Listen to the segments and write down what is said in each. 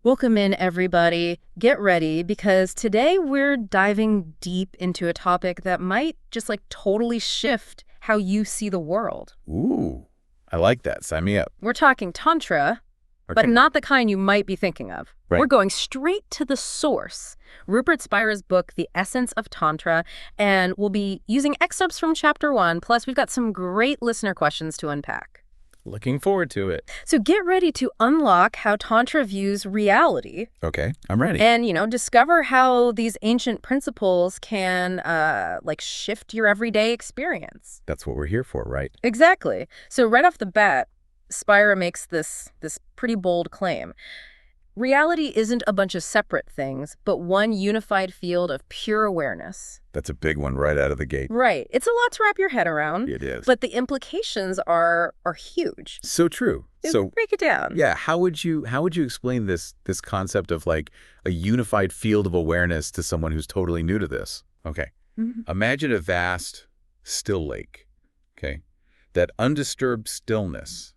Welcome in, everybody. Get ready, because today we're diving deep into a topic that might just totally shift how you see the world. Ooh, I like that. Sign me up. We're talking Tantra, but Okay. not the kind you might be thinking of. Right. We're going straight to the source. Rupert Spira's book, The Essence of Tantra, and we'll be using excerpts from Chapter 1, plus we've got some great listener questions to unpack. Looking forward to it. So get ready to unlock how Tantra views reality. Okay, I'm ready. And, discover how these ancient principles can, shift your everyday experience. That's what we're here for, right? Exactly. So right off the bat, Spira makes this pretty bold claim. Reality isn't a bunch of separate things, but one unified field of pure awareness. That's a big one right out of the gate. Right. It's a lot to wrap your head around. It is. But the implications are huge. So true. So break it down. yeah, how would you explain this concept of a unified field of awareness to someone who's totally new to this? Okay. Mm-hmm. Imagine a vast, still lake. Okay. That undisturbed stillness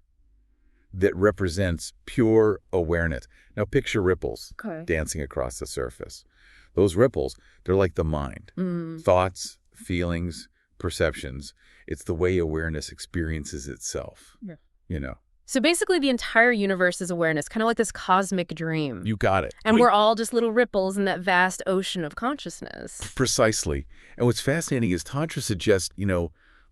that represents pure awareness. Now picture ripples dancing across the surface. Those ripples, they're like the mind. Thoughts, feelings, perceptions. It's the way awareness experiences itself. Yeah. So basically the entire universe is awareness, kind of like this cosmic dream. You got it. And we're all just little ripples in that vast ocean of consciousness. Precisely. And what's fascinating is Tantra suggests,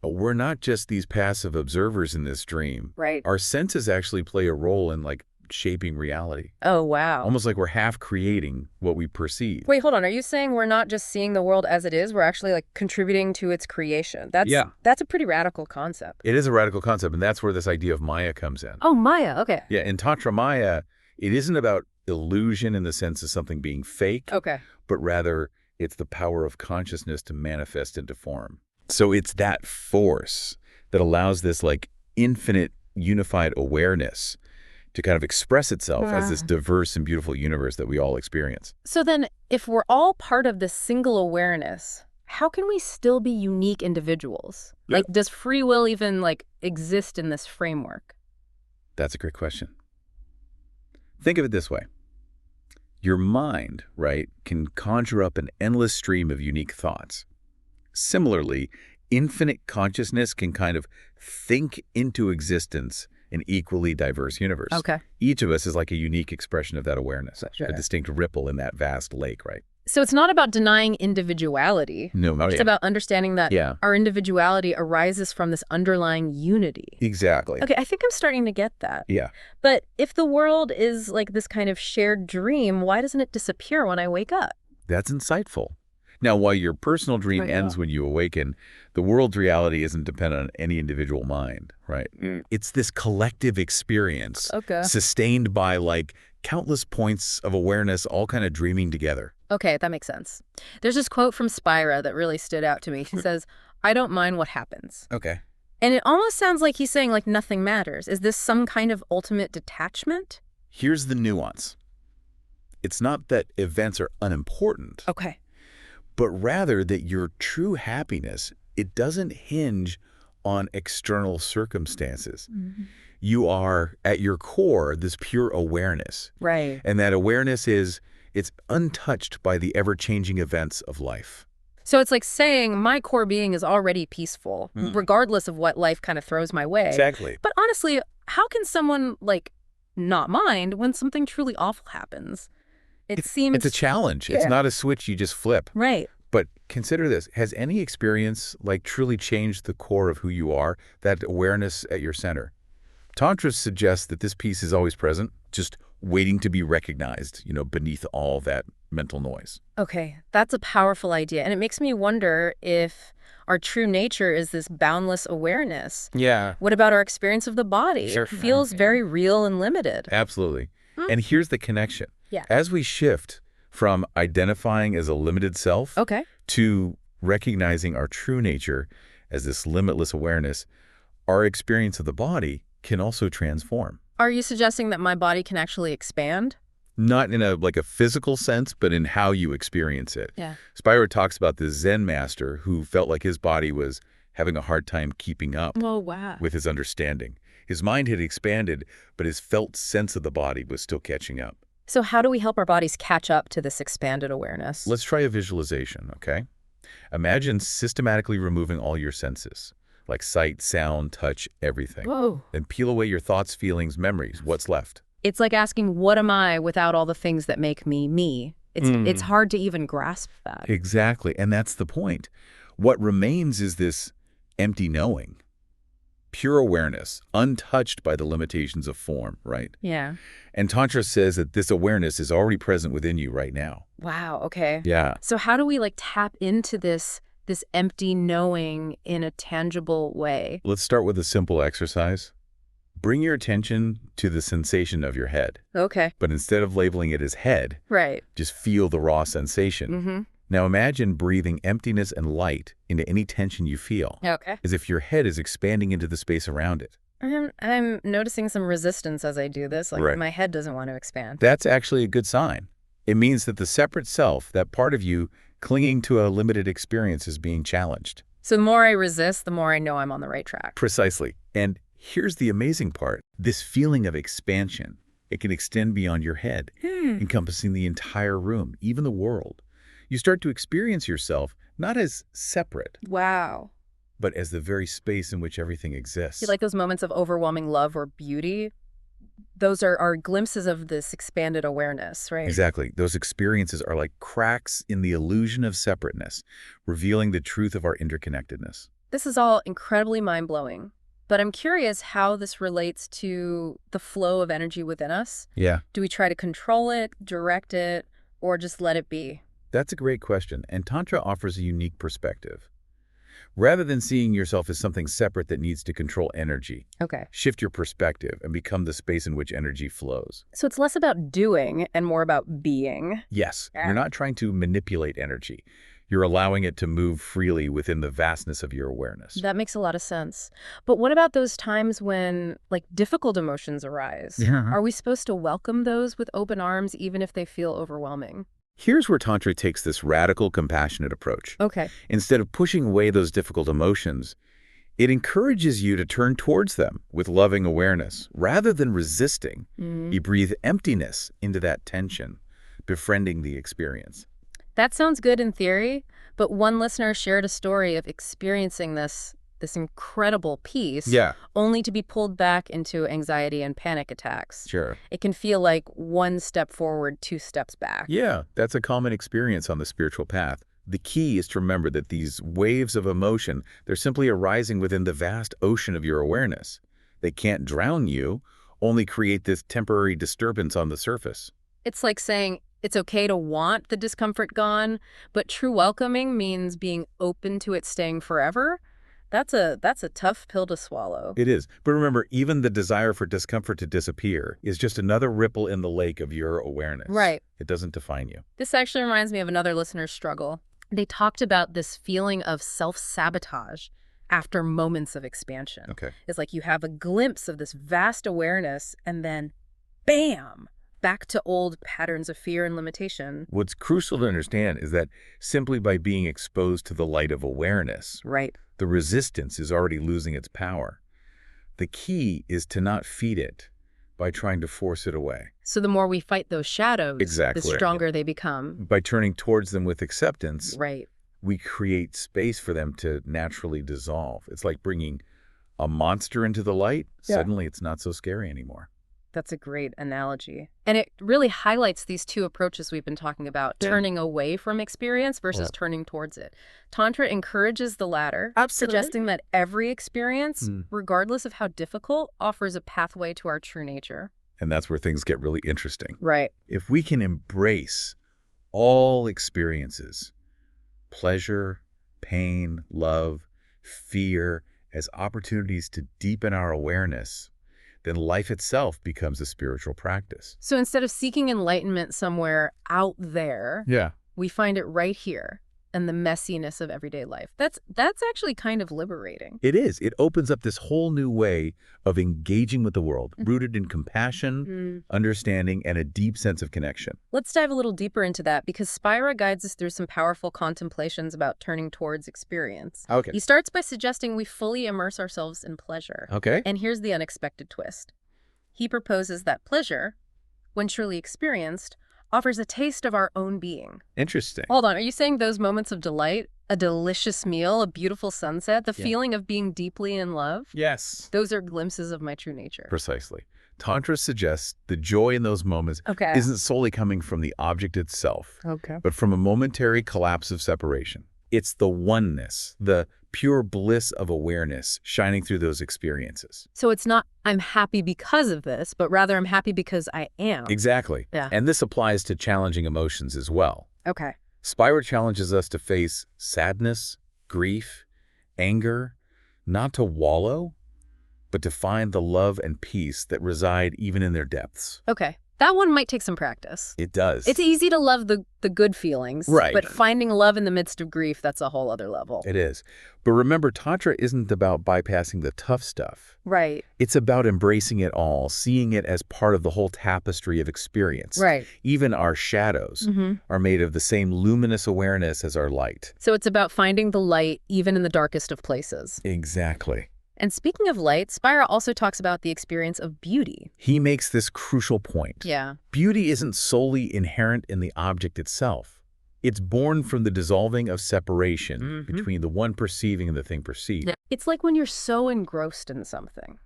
we're not just these passive observers in this dream. Right. Our senses actually play a role in shaping reality. Oh, wow. Almost like we're half creating what we perceive. Wait, hold on. Are you saying we're not just seeing the world as it is? We're actually contributing to its creation. That's a pretty radical concept. It is a radical concept, and that's where this idea of Maya comes in. Oh, Maya. Okay. Yeah, in Tantra Maya, it isn't about illusion in the sense of something being fake. Okay. But rather, it's the power of consciousness to manifest into form. So it's that force that allows this infinite unified awareness to kind of express itself as this diverse and beautiful universe that we all experience. So then, if we're all part of this single awareness, how can we still be unique individuals? Yeah. Does free will even exist in this framework? That's a great question. Think of it this way. Your mind, right, can conjure up an endless stream of unique thoughts. Similarly, infinite consciousness can kind of think into existence an equally diverse universe. Okay. Each of us is like a unique expression of that awareness, Sure. a distinct ripple in that vast lake, right? So it's not about denying individuality. No, It's about understanding that our individuality arises from this underlying unity. Exactly. Okay, I think I'm starting to get that. Yeah. But if the world is this kind of shared dream, why doesn't it disappear when I wake up? That's insightful. Now, while your personal dream ends when you awaken, the world's reality isn't dependent on any individual mind, right? It's this collective experience sustained by countless points of awareness all kind of dreaming together. Okay, that makes sense. There's this quote from Spira that really stood out to me. He says, "I don't mind what happens." Okay. And it almost sounds like he's saying nothing matters. Is this some kind of ultimate detachment? Here's the nuance. It's not that events are unimportant. Okay. But rather that your true happiness, it doesn't hinge on external circumstances. You are, at your core, this pure awareness. Right. And that awareness it's untouched by the ever-changing events of life. So it's like saying my core being is already peaceful, regardless of what life kind of throws my way. Exactly. But honestly, how can someone, not mind when something truly awful happens? It's a challenge. It's not a switch you just flip. Right. But consider this. Has any experience truly changed the core of who you are, that awareness at your center? Tantra suggests that this piece is always present, just waiting to be recognized, beneath all that mental noise. Okay, that's a powerful idea. And it makes me wonder if our true nature is this boundless awareness. Yeah. What about our experience of the body? Sure. It feels very real and limited. Absolutely. And here's the connection. Yeah. As we shift from identifying as a limited self to recognizing our true nature as this limitless awareness, our experience of the body can also transform. Are you suggesting that my body can actually expand? Not in a physical sense, but in how you experience it. Yeah. Spira talks about this Zen master who felt like his body was having a hard time keeping up with his understanding. His mind had expanded, but his felt sense of the body was still catching up. So how do we help our bodies catch up to this expanded awareness? Let's try a visualization, okay? Imagine systematically removing all your senses, like sight, sound, touch, everything. Whoa. Then peel away your thoughts, feelings, memories. What's left? It's like asking, what am I without all the things that make me me? It's hard to even grasp that. Exactly, and that's the point. What remains is this empty knowing, pure awareness, untouched by the limitations of form, right? Yeah. And Tantra says that this awareness is already present within you right now. Wow, okay. Yeah. So how do we tap into this empty knowing in a tangible way? Let's start with a simple exercise. Bring your attention to the sensation of your head. Okay. But instead of labeling it as head, Right. just feel the raw sensation. Now imagine breathing emptiness and light into any tension you feel, Okay. as if your head is expanding into the space around it. I'm noticing some resistance as I do this. Right. My head doesn't want to expand. That's actually a good sign. It means that the separate self, that part of you clinging to a limited experience, is being challenged. So the more I resist, the more I know I'm on the right track. Precisely. And here's the amazing part. This feeling of expansion, it can extend beyond your head, encompassing the entire room, even the world. You start to experience yourself not as separate, Wow. but as the very space in which everything exists. You like those moments of overwhelming love or beauty? Those are glimpses of this expanded awareness, right? Exactly. Those experiences are like cracks in the illusion of separateness, revealing the truth of our interconnectedness. This is all incredibly mind-blowing, but I'm curious how this relates to the flow of energy within us. Yeah. Do we try to control it, direct it, or just let it be? That's a great question, and Tantra offers a unique perspective. Rather than seeing yourself as something separate that needs to control energy, Okay. shift your perspective and become the space in which energy flows. So it's less about doing and more about being. Yes, Yeah. you're not trying to manipulate energy. You're allowing it to move freely within the vastness of your awareness. That makes a lot of sense. But what about those times when, difficult emotions arise? Yeah. Are we supposed to welcome those with open arms even if they feel overwhelming? Here's where Tantra takes this radical, compassionate approach. Okay. Instead of pushing away those difficult emotions, it encourages you to turn towards them with loving awareness. Rather than resisting, you breathe emptiness into that tension, befriending the experience. That sounds good in theory, but one listener shared a story of experiencing this incredible peace Yeah. only to be pulled back into anxiety and panic attacks. Sure. It can feel like one step forward, two steps back. Yeah, that's a common experience on the spiritual path. The key is to remember that these waves of emotion, they're simply arising within the vast ocean of your awareness. They can't drown you, only create this temporary disturbance on the surface. It's like saying it's okay to want the discomfort gone, but true welcoming means being open to it staying forever. That's a tough pill to swallow. It is. But remember, even the desire for discomfort to disappear is just another ripple in the lake of your awareness. Right. It doesn't define you. This actually reminds me of another listener's struggle. They talked about this feeling of self-sabotage after moments of expansion. Okay. It's like you have a glimpse of this vast awareness and then, bam, back to old patterns of fear and limitation. What's crucial to understand is that simply by being exposed to the light of awareness, Right. the resistance is already losing its power. The key is to not feed it by trying to force it away. So the more we fight those shadows, Exactly. the stronger they become. By turning towards them with acceptance, Right. we create space for them to naturally dissolve. It's like bringing a monster into the light. Yeah. Suddenly it's not so scary anymore. That's a great analogy. And it really highlights these two approaches we've been talking about, turning away from experience versus turning towards it. Tantra encourages the latter, suggesting that every experience, regardless of how difficult, offers a pathway to our true nature. And that's where things get really interesting. Right. If we can embrace all experiences, pleasure, pain, love, fear, as opportunities to deepen our awareness, then life itself becomes a spiritual practice. So instead of seeking enlightenment somewhere out there, we find it right here in the messiness of everyday life. That's actually kind of liberating. It is. It opens up this whole new way of engaging with the world, rooted in compassion, understanding, and a deep sense of connection. Let's dive a little deeper into that because Spira guides us through some powerful contemplations about turning towards experience. Okay. He starts by suggesting we fully immerse ourselves in pleasure. Okay. And here's the unexpected twist. He proposes that pleasure, when truly experienced, offers a taste of our own being. Interesting. Hold on, are you saying those moments of delight, a delicious meal, a beautiful sunset, the feeling of being deeply in love? Yes. Those are glimpses of my true nature. Precisely. Tantra suggests the joy in those moments isn't solely coming from the object itself, but from a momentary collapse of separation. It's the oneness, the pure bliss of awareness shining through those experiences. So it's not, I'm happy because of this, but rather I'm happy because I am. Exactly. Yeah. And this applies to challenging emotions as well. Okay. Spira challenges us to face sadness, grief, anger, not to wallow, but to find the love and peace that reside even in their depths. Okay. That one might take some practice. It does. It's easy to love the good feelings, right? But finding love in the midst of grief, that's a whole other level. It is. But remember, Tantra isn't about bypassing the tough stuff. Right. It's about embracing it all, seeing it as part of the whole tapestry of experience. Right. Even our shadows are made of the same luminous awareness as our light. So it's about finding the light even in the darkest of places. Exactly. And speaking of light, Spira also talks about the experience of beauty. He makes this crucial point. Yeah. Beauty isn't solely inherent in the object itself. It's born from the dissolving of separation between the one perceiving and the thing perceived. Yeah. It's like when you're so engrossed in something.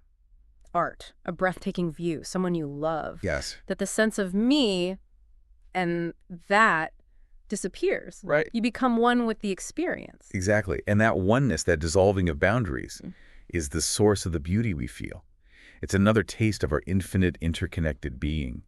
Art, a breathtaking view, someone you love. Yes. That the sense of me and that disappears. Right. You become one with the experience. Exactly. And that oneness, that dissolving of boundaries, is the source of the beauty we feel. It's another taste of our infinite interconnected being.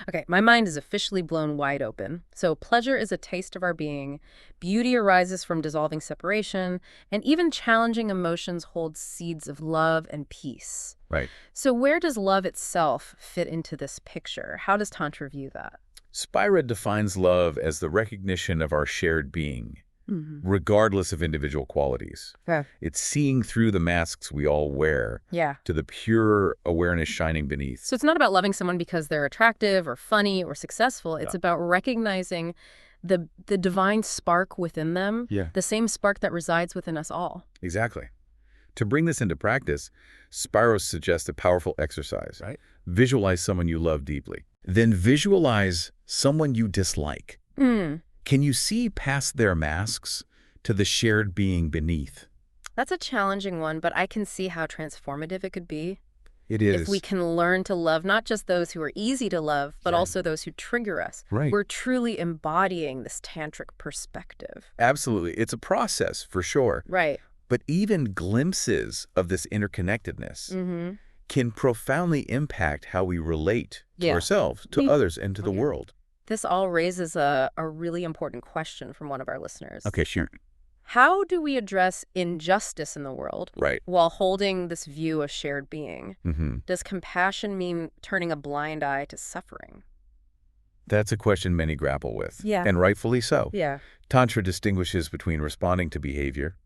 Okay, my mind is officially blown wide open. So pleasure is a taste of our being. Beauty arises from dissolving separation, and even challenging emotions hold seeds of love and peace. Right. So where does love itself fit into this picture? How does Tantra view that? Spira defines love as the recognition of our shared being, regardless of individual qualities. Okay. It's seeing through the masks we all wear to the pure awareness shining beneath. So it's not about loving someone because they're attractive or funny or successful. It's about recognizing the divine spark within them, the same spark that resides within us all. Exactly. To bring this into practice, Spira suggests a powerful exercise. Right. Visualize someone you love deeply. Then visualize someone you dislike. Can you see past their masks to the shared being beneath? That's a challenging one, but I can see how transformative it could be. It is. If we can learn to love not just those who are easy to love, but also those who trigger us. Right. We're truly embodying this tantric perspective. Absolutely. It's a process, for sure. Right. But even glimpses of this interconnectedness can profoundly impact how we relate to ourselves, to others, and to the world. This all raises a really important question from one of our listeners. Okay, sure. How do we address injustice in the world while holding this view of shared being? Does compassion mean turning a blind eye to suffering? That's a question many grapple with, Yeah. and rightfully so. Yeah. Tantra distinguishes between responding to behavior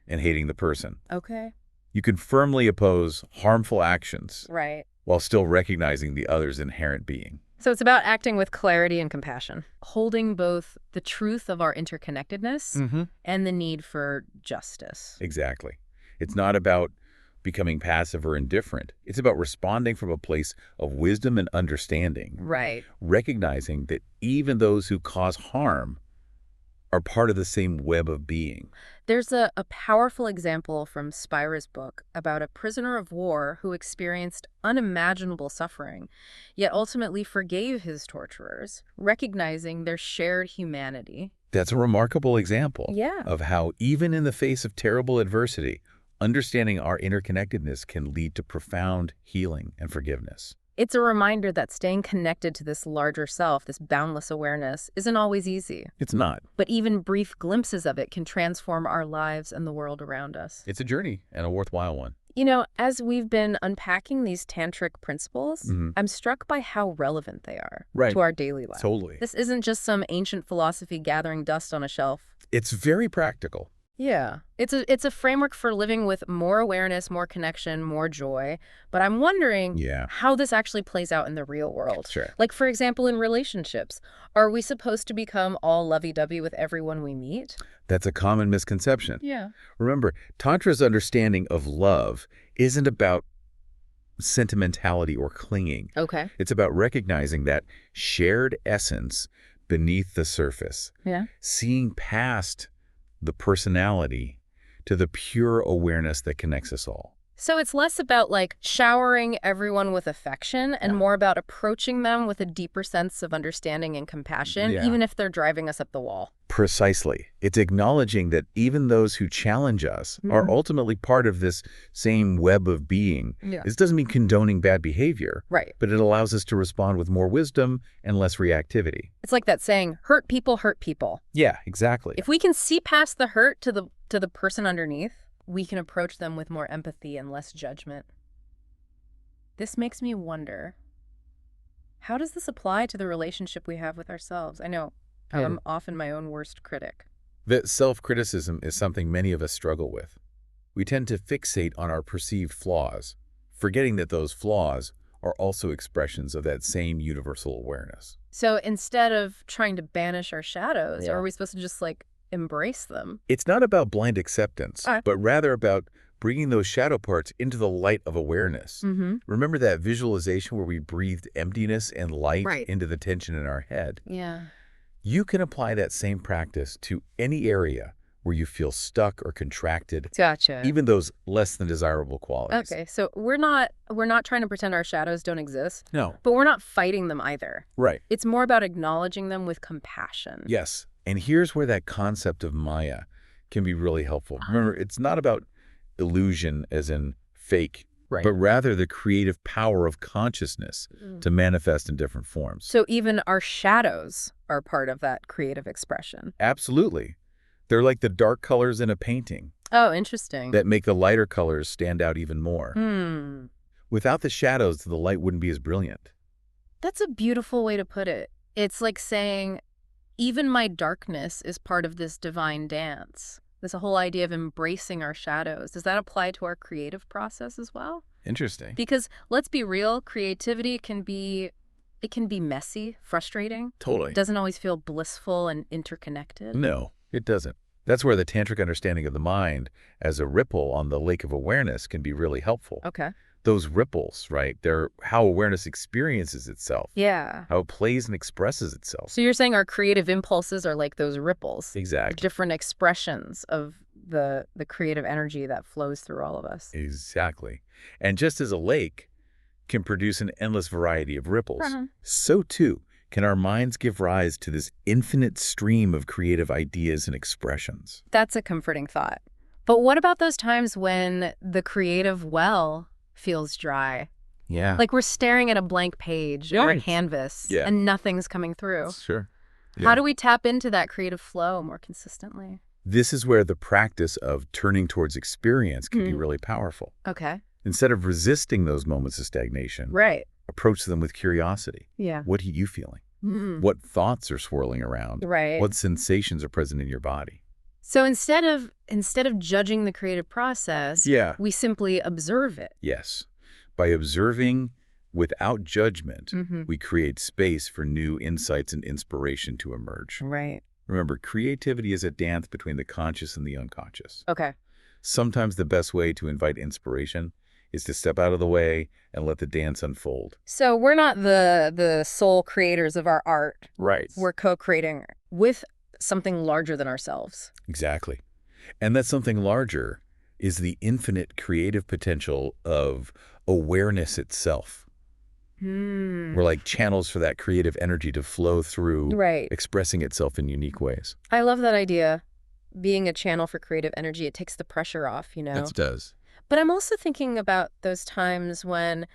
and hating the person. Okay. You can firmly oppose harmful actions Right. while still recognizing the other's inherent being. So it's about acting with clarity and compassion, holding both the truth of our interconnectedness and the need for justice. Exactly. It's not about becoming passive or indifferent. It's about responding from a place of wisdom and understanding. Right. Recognizing that even those who cause harm are part of the same web of being. There's a powerful example from Spira's book about a prisoner of war who experienced unimaginable suffering, yet ultimately forgave his torturers, recognizing their shared humanity. That's a remarkable example Yeah. of how even in the face of terrible adversity, understanding our interconnectedness can lead to profound healing and forgiveness. It's a reminder that staying connected to this larger self, this boundless awareness, isn't always easy. It's not. But even brief glimpses of it can transform our lives and the world around us. It's a journey, and a worthwhile one. You know, as we've been unpacking these tantric principles, I'm struck by how relevant they are to our daily life. Totally. This isn't just some ancient philosophy gathering dust on a shelf. It's very practical. Yeah. It's a framework for living with more awareness, more connection, more joy. But I'm wondering how this actually plays out in the real world. Sure. Like, for example, in relationships, are we supposed to become all lovey-dovey with everyone we meet? That's a common misconception. Yeah. Remember, Tantra's understanding of love isn't about sentimentality or clinging. Okay. It's about recognizing that shared essence beneath the surface. Yeah. Seeing past the personality to the pure awareness that connects us all. So it's less about like showering everyone with affection and more about approaching them with a deeper sense of understanding and compassion, even if they're driving us up the wall. Precisely. It's acknowledging that even those who challenge us are ultimately part of this same web of being. Yeah. This doesn't mean condoning bad behavior, Right. but it allows us to respond with more wisdom and less reactivity. It's like that saying, hurt people hurt people. Yeah, exactly. If we can see past the hurt to the person underneath, we can approach them with more empathy and less judgment. This makes me wonder, how does this apply to the relationship we have with ourselves? I know I'm often my own worst critic. That self-criticism is something many of us struggle with. We tend to fixate on our perceived flaws, forgetting that those flaws are also expressions of that same universal awareness. So instead of trying to banish our shadows, are we supposed to just like embrace them? It's not about blind acceptance, but rather about bringing those shadow parts into the light of awareness. Remember that visualization where we breathed emptiness and light into the tension in our head? Yeah. You can apply that same practice to any area where you feel stuck or contracted. Gotcha. Even those less than desirable qualities. Okay, so we're not trying to pretend our shadows don't exist. No. But we're not fighting them either. Right. It's more about acknowledging them with compassion. Yes. And here's where that concept of Maya can be really helpful. Remember, it's not about illusion as in fake, but rather the creative power of consciousness to manifest in different forms. So even our shadows are part of that creative expression. Absolutely. They're like the dark colors in a painting. Oh, interesting. That make the lighter colors stand out even more. Without the shadows, the light wouldn't be as brilliant. That's a beautiful way to put it. It's like saying, even my darkness is part of this divine dance. This whole idea of embracing our shadows. Does that apply to our creative process as well? Interesting. Because let's be real, creativity can be messy, frustrating. Totally. It doesn't always feel blissful and interconnected. No, it doesn't. That's where the tantric understanding of the mind as a ripple on the lake of awareness can be really helpful. Okay. Those ripples, right? They're how awareness experiences itself. Yeah. How it plays and expresses itself. So you're saying our creative impulses are like those ripples. Exactly. Different expressions of the creative energy that flows through all of us. Exactly. And just as a lake can produce an endless variety of ripples, so too can our minds give rise to this infinite stream of creative ideas and expressions. That's a comforting thought. But what about those times when the creative well feels dry? Yeah. Like we're staring at a blank page or a canvas and nothing's coming through. Sure. How do we tap into that creative flow more consistently? This is where the practice of turning towards experience can be really powerful. Okay. Instead of resisting those moments of stagnation, approach them with curiosity. Yeah. What are you feeling? What thoughts are swirling around? Right. What sensations are present in your body? So instead of judging the creative process, we simply observe it. Yes. By observing without judgment, we create space for new insights and inspiration to emerge. Right. Remember, creativity is a dance between the conscious and the unconscious. Okay. Sometimes the best way to invite inspiration is to step out of the way and let the dance unfold. So we're not the sole creators of our art. Right. We're co-creating with something larger than ourselves. Exactly. And that something larger is the infinite creative potential of awareness itself. We're like channels for that creative energy to flow through, expressing itself in unique ways. I love that idea. Being a channel for creative energy, it takes the pressure off, you know? It does. But I'm also thinking about those times when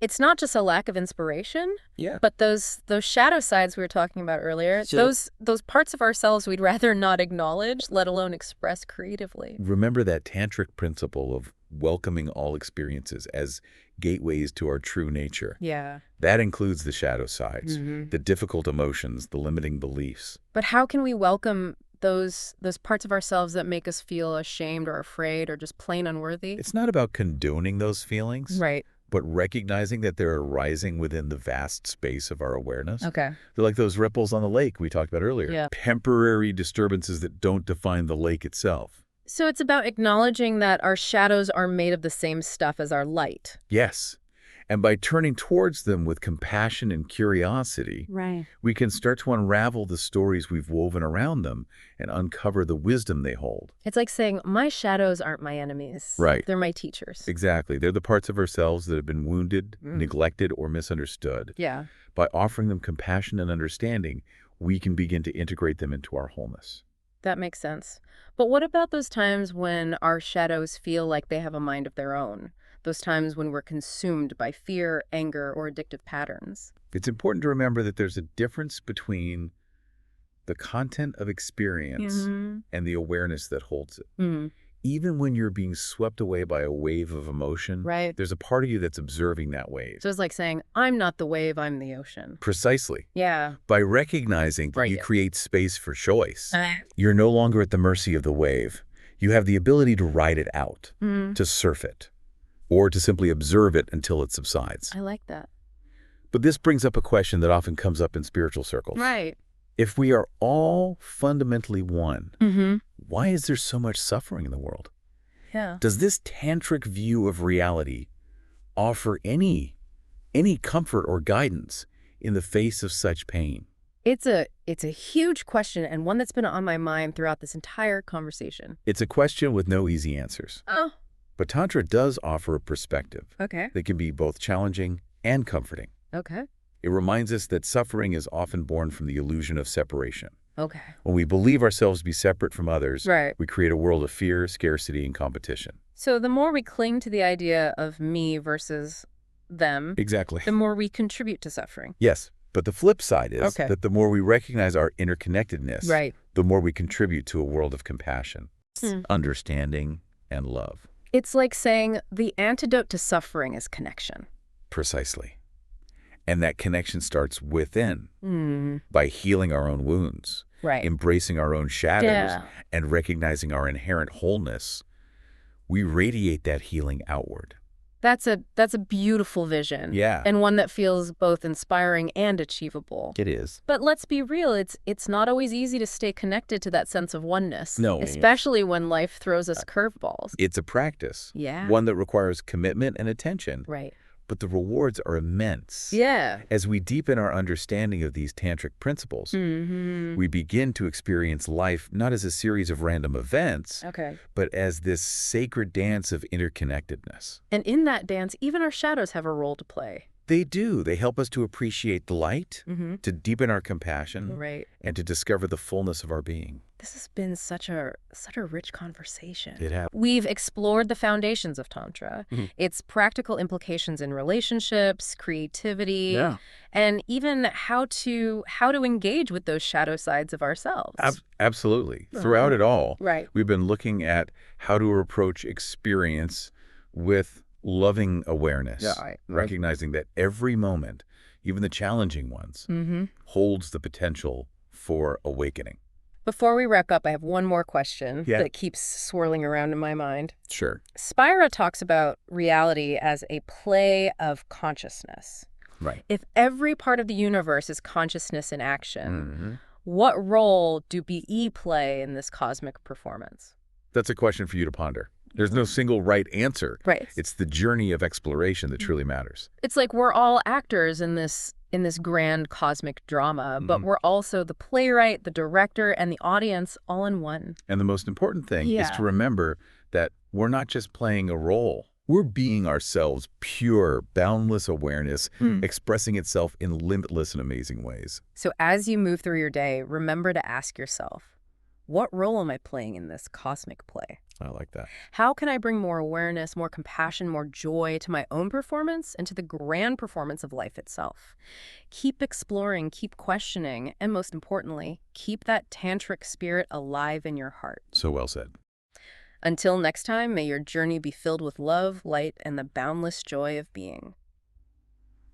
it's not just a lack of inspiration, but those shadow sides we were talking about earlier, those parts of ourselves we'd rather not acknowledge, let alone express creatively. Remember that tantric principle of welcoming all experiences as gateways to our true nature. Yeah. That includes the shadow sides, the difficult emotions, the limiting beliefs. But how can we welcome those parts of ourselves that make us feel ashamed or afraid or just plain unworthy? It's not about condoning those feelings. Right. But recognizing that they're arising within the vast space of our awareness. Okay. They're like those ripples on the lake we talked about earlier. Yeah. Temporary disturbances that don't define the lake itself. So it's about acknowledging that our shadows are made of the same stuff as our light. Yes. And by turning towards them with compassion and curiosity, we can start to unravel the stories we've woven around them and uncover the wisdom they hold. It's like saying, my shadows aren't my enemies. Right. They're my teachers. Exactly. They're the parts of ourselves that have been wounded, neglected, or misunderstood. Yeah. By offering them compassion and understanding, we can begin to integrate them into our wholeness. That makes sense. But what about those times when our shadows feel like they have a mind of their own? Those times when we're consumed by fear, anger, or addictive patterns? It's important to remember that there's a difference between the content of experience and the awareness that holds it. Even when you're being swept away by a wave of emotion, there's a part of you that's observing that wave. So it's like saying, I'm not the wave, I'm the ocean. Precisely. Yeah. By recognizing that you create space for choice, you're no longer at the mercy of the wave. You have the ability to ride it out, to surf it, or to simply observe it until it subsides. I like that. But this brings up a question that often comes up in spiritual circles. Right. If we are all fundamentally one, why is there so much suffering in the world? Yeah. Does this tantric view of reality offer any comfort or guidance in the face of such pain? It's a huge question, and one that's been on my mind throughout this entire conversation. It's a question with no easy answers. Oh. But Tantra does offer a perspective that can be both challenging and comforting. Okay. It reminds us that suffering is often born from the illusion of separation. Okay. When we believe ourselves to be separate from others, Right. we create a world of fear, scarcity, and competition. So the more we cling to the idea of me versus them, Exactly. the more we contribute to suffering. Yes, but the flip side is that the more we recognize our interconnectedness, the more we contribute to a world of compassion, understanding, and love. It's like saying the antidote to suffering is connection. Precisely. And that connection starts within by healing our own wounds, embracing our own shadows, and recognizing our inherent wholeness. We radiate that healing outward. That's a beautiful vision. Yeah. And one that feels both inspiring and achievable. It is. But let's be real, it's not always easy to stay connected to that sense of oneness. No. Especially when life throws us curveballs. It's a practice. Yeah. One that requires commitment and attention. Right. But the rewards are immense. Yeah. As we deepen our understanding of these tantric principles, we begin to experience life not as a series of random events, but as this sacred dance of interconnectedness. And in that dance, even our shadows have a role to play. They do. They help us to appreciate the light, to deepen our compassion, and to discover the fullness of our being. This has been such a rich conversation. It has. We've explored the foundations of Tantra, its practical implications in relationships, creativity, and even how to engage with those shadow sides of ourselves. Absolutely. Throughout it all, we've been looking at how to approach experience with loving awareness, recognizing that every moment, even the challenging ones, holds the potential for awakening. Before we wrap up, I have one more question that keeps swirling around in my mind. Sure. Spira talks about reality as a play of consciousness. Right. If every part of the universe is consciousness in action, what role do BE play in this cosmic performance? That's a question for you to ponder. There's no single right answer. Right. It's the journey of exploration that truly matters. It's like we're all actors in this grand cosmic drama, but we're also the playwright, the director, and the audience all in one. And the most important thing is to remember that we're not just playing a role. We're being ourselves, pure, boundless awareness, expressing itself in limitless and amazing ways. So as you move through your day, remember to ask yourself, what role am I playing in this cosmic play? I like that. How can I bring more awareness, more compassion, more joy to my own performance and to the grand performance of life itself? Keep exploring, keep questioning, and most importantly, keep that tantric spirit alive in your heart. So well said. Until next time, may your journey be filled with love, light, and the boundless joy of being.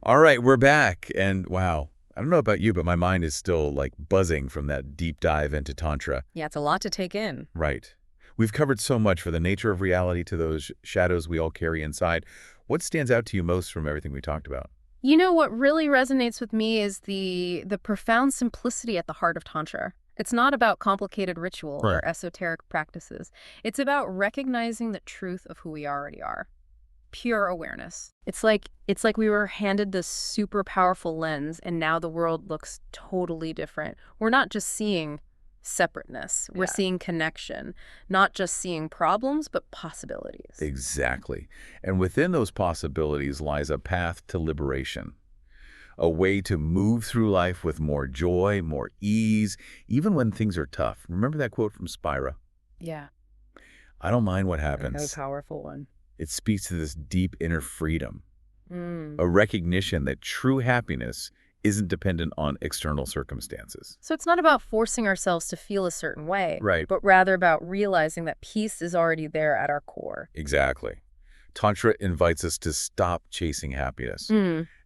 All right, we're back. And wow, I don't know about you, but my mind is still like buzzing from that deep dive into Tantra. Yeah, it's a lot to take in. Right. We've covered so much, from the nature of reality to those shadows we all carry inside. What stands out to you most from everything we talked about? You know, what really resonates with me is the profound simplicity at the heart of Tantra. It's not about complicated ritual or esoteric practices. It's about recognizing the truth of who we already are. pure awareness. It's like we were handed this super powerful lens, and now the world looks totally different. We're not just seeing separateness. We're seeing connection, not just seeing problems, but possibilities. Exactly. And within those possibilities lies a path to liberation, a way to move through life with more joy, more ease, even when things are tough. Remember that quote from Spira? Yeah. I don't mind what That's happens. a powerful one. It speaks to this deep inner freedom, Mm. a recognition that true happiness isn't dependent on external circumstances. So it's not about forcing ourselves to feel a certain way, Right. but rather about realizing that peace is already there at our core. Exactly. Tantra invites us to stop chasing happiness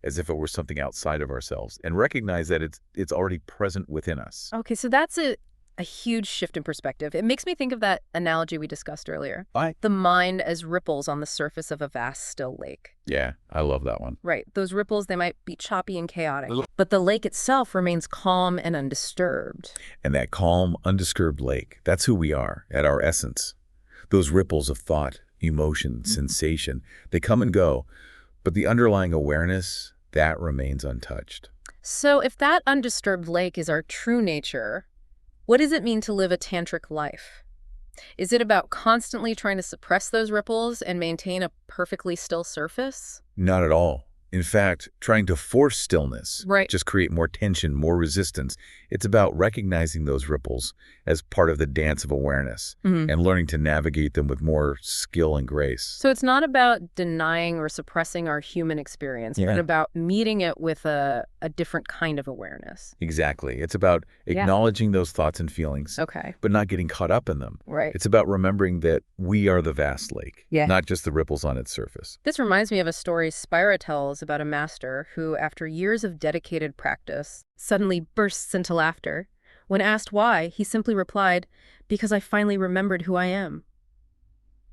as if it were something outside of ourselves and recognize that it's already present within us. Okay, so that's a huge shift in perspective. It makes me think of that analogy we discussed earlier. The mind as ripples on the surface of a vast, still lake. Yeah, I love that one. Right. Those ripples, they might be choppy and chaotic, but the lake itself remains calm and undisturbed. And that calm, undisturbed lake, that's who we are at our essence. Those ripples of thought, emotion, sensation, they come and go, but the underlying awareness, that remains untouched. So if that undisturbed lake is our true nature, what does it mean to live a tantric life? Is it about constantly trying to suppress those ripples and maintain a perfectly still surface? Not at all. In fact, trying to force stillness, just create more tension, more resistance. It's about recognizing those ripples as part of the dance of awareness and learning to navigate them with more skill and grace. So it's not about denying or suppressing our human experience, but about meeting it with a different kind of awareness. Exactly. It's about acknowledging those thoughts and feelings, but not getting caught up in them. Right. It's about remembering that we are the vast lake, not just the ripples on its surface. This reminds me of a story Spira tells about a master who, after years of dedicated practice, suddenly bursts into laughter. When asked why, he simply replied, "Because I finally remembered who I am."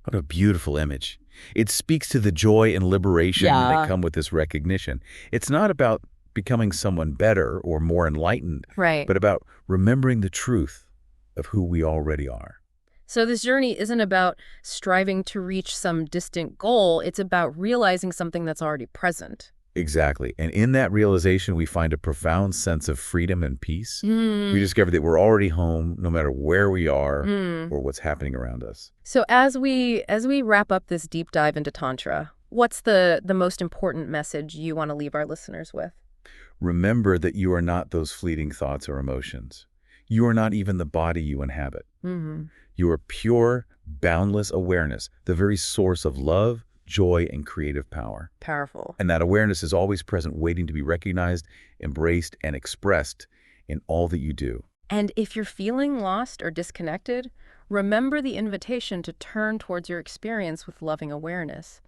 What a beautiful image. It speaks to the joy and liberation that come with this recognition. It's not about becoming someone better or more enlightened, but about remembering the truth of who we already are. So this journey isn't about striving to reach some distant goal. It's about realizing something that's already present. Exactly. And in that realization, we find a profound sense of freedom and peace. We discover that we're already home, no matter where we are or what's happening around us. So as we wrap up this deep dive into Tantra, what's the most important message you want to leave our listeners with? Remember that you are not those fleeting thoughts or emotions. You are not even the body you inhabit. You are pure, boundless awareness, the very source of love, joy, and creative power. Powerful. And that awareness is always present, waiting to be recognized, embraced, and expressed in all that you do. And if you're feeling lost or disconnected, remember the invitation to turn towards your experience with loving awareness.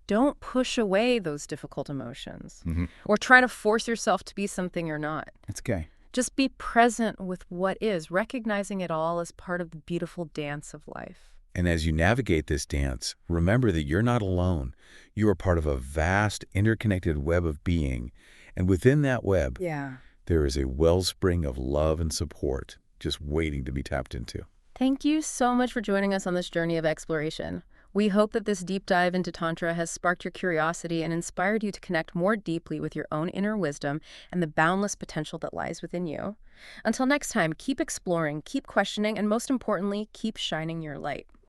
Don't push away those difficult emotions or try to force yourself to be something you're not. It's okay. Just be present with what is, recognizing it all as part of the beautiful dance of life. And as you navigate this dance, remember that you're not alone. You are part of a vast, interconnected web of being. And within that web, there is a wellspring of love and support just waiting to be tapped into. Thank you so much for joining us on this journey of exploration. We hope that this deep dive into Tantra has sparked your curiosity and inspired you to connect more deeply with your own inner wisdom and the boundless potential that lies within you. Until next time, keep exploring, keep questioning, and most importantly, keep shining your light.